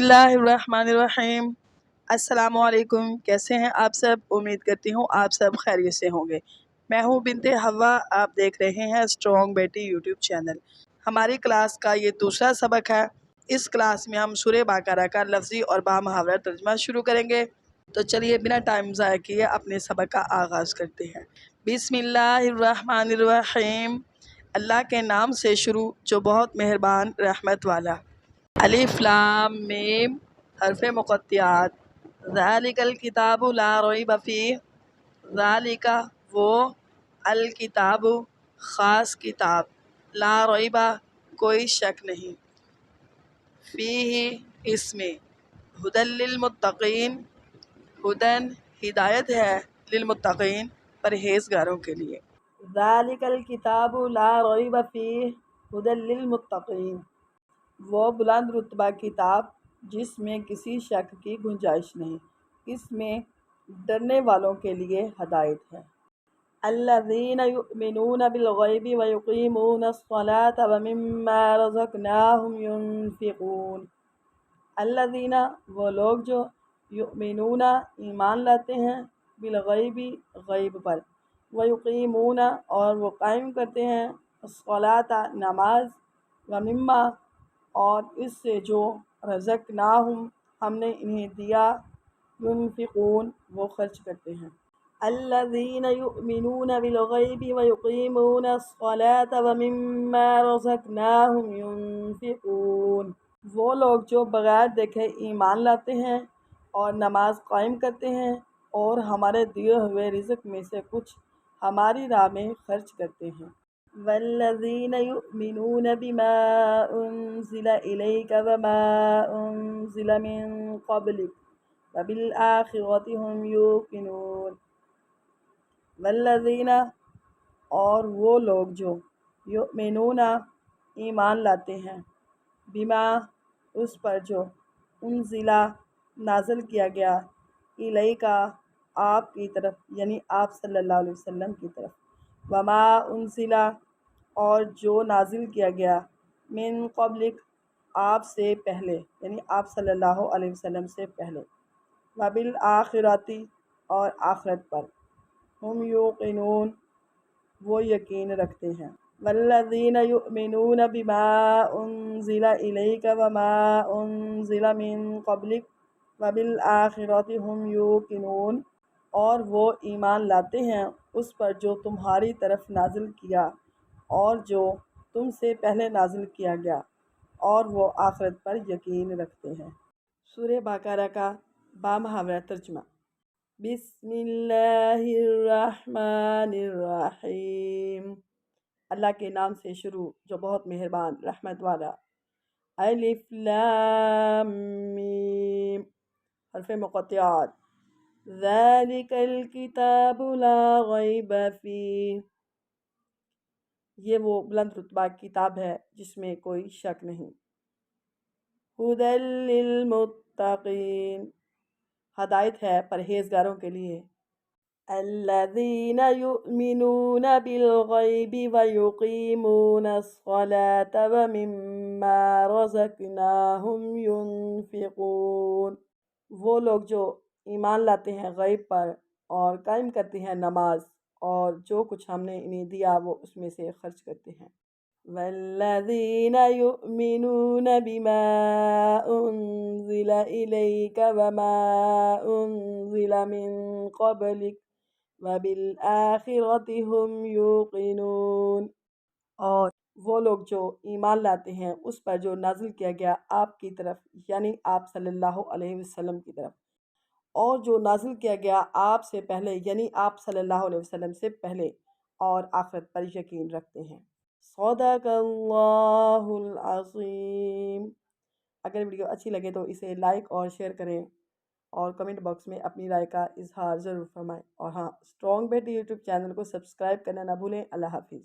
बिस्मिल्लाहिर्रहमानिर्रहीम। अस्सलाम वालेकुम। कैसे हैं आप सब? उम्मीद करती हूँ आप सब खैरियत से होंगे। मैं हूँ बिनते हवा, आप देख रहे हैं स्ट्रॉन्ग बेटी यूट्यूब चैनल। हमारी क्लास का ये दूसरा सबक है। इस क्लास में हम सूरह बकरा का लफ्ज़ी और बामुहावरा तर्जुमा शुरू करेंगे। तो चलिए बिना टाइम ज़ाया किए अपने सबक का आगाज़ करते हैं। बिस्मिल्लाहिर्रहमानिर्रहीम। अल्लाह के नाम से शुरू जो बहुत मेहरबान रहमत वाला। अलिफ लाम मीम हरफ मुक़त्तियात। ज़ालिकल किताबु ला रैब फ़ीह। ज़ालिका वो, अल किताबु ख़ास किताब, ला रैबा कोई शक नहीं, फ़ीही इसमें, हुदल लिल मुत्तक़ीन हुदन हिदायत है, लिल मुत्तक़ीन परहेज़गारों के लिए। ज़ालिकल किताबु ला रैब फ़ीह हुदल लिल मुत्तक़ीन वो बुलंद रुतबा किताब जिसमें किसी शक की गुंजाइश नहीं, इसमें डरने वालों के लिए हदायत है। अल्लज़ीना युमिनूना बिल गैबि व युक़ीमूना अस्सलाता व मिम्मा रज़क़नाहुम युनफ़िक़ून। अल्लज़ीना वो लोग जो युमिनूना ईमान लाते हैं, बिल गैबि गैब पर, व युक़ीमूना और वो कायम करते हैं, अस्सलाता नमाज, व मिम्मा और इससे जो रज़क़नाहुम हमने इन्हें दिया, युनफ़िक़ून वो खर्च करते हैं। अल्लज़ीना युमिनूना बिल गैबि व युक़ीमूना अस्सलाता व मिम्मा रज़क़नाहुम युनफ़िक़ून वो लोग जो बग़ैर देखे ईमान लाते हैं और नमाज कायम करते हैं और हमारे दिए हुए रिज़्क़ में से कुछ हमारी राह में खर्च करते हैं। वल्लज़ीना युमिनूना बिमा उन्ज़िला इलैका वमा उन्ज़िला मिन क़ब्लिक व बिल आखिरति हुम यूक़िनून। वल्लज़ीना और वो लोग जो युमिनूना ईमान लाते हैं, बिमा उस पर जो उन्ज़िला नाज़िल किया गया, इलैका आप की तरफ यानी आप सल्लल्लाहु अलैहि वसल्लम की तरफ, वमा उन्ज़िला और जो नाजिल किया गया, मिन क़ब्लिक आप से पहले यानी आप सल्लल्लाहु अलैहि वसल्लम से पहले, वबिल आखिरति और आखिरत पर, हम यूक़िनून वो यकीन रखते हैं। वल्लज़ीना युमिनूना बिमा उन्ज़िला इलैका वमा उन्ज़िला मिन क़ब्लिक वबिल आखिरति हुम यूक़िनून और वो ईमान लाते हैं उस पर जो तुम्हारी तरफ नाजिल किया और जो तुमसे पहले नाजिल किया गया, और वो आखिरत पर यकीन रखते हैं। सूरह बकरा का बामुहावरा तर्जुमा। बिस्मिल्लाहिर्रहमानिर्रहीम। अल्लाह के नाम से शुरू जो बहुत मेहरबान रहमत वाला। अलिफ लाम मीम हरफ मुक़त्तियात। ज़ालिकल किताबु ला रैब फ़ीह ये वो बुलंद रुतबा किताब है जिसमें कोई शक नहीं। हुदल लिल मुत्तक़ीन हदायत है परहेज़गारों के लिए। अल्लज़ीना युमिनूना बिल गैबि व युक़ीमूना अस्सलाता व मिम्मा रज़क़नाहुम युनफ़िक़ून वो लोग जो ईमान लाते हैं गैब पर और कायम करते हैं नमाज और जो कुछ हमने इन्हें दिया वो उसमें से खर्च करते हैं। वल्लज़ीना युमिनूना बिमा उन्ज़िला इलैका वमा उन्ज़िला मिन क़ब्लिक वबिल आखिरति हुम यूक़िनून और वो लोग जो ईमान लाते हैं उस पर जो नाज़िल किया गया आपकी तरफ यानी आप सल्लल्लाहु अलैहि वसल्लम की तरफ, और जो नाज़िल किया गया आप से पहले यानी आप सल्लल्लाहु अलैहि वसल्लम से पहले, और आखिरत पर यकीन रखते हैं। सदक़ल्लाहुल अज़ीम। अगर वीडियो अच्छी लगे तो इसे लाइक और शेयर करें और कमेंट बॉक्स में अपनी राय का इजहार ज़रूर फरमाएं। और हाँ, स्ट्रॉन्ग बेटी यूट्यूब चैनल को सब्सक्राइब करना ना भूलें। अल्लाह हाफिज़।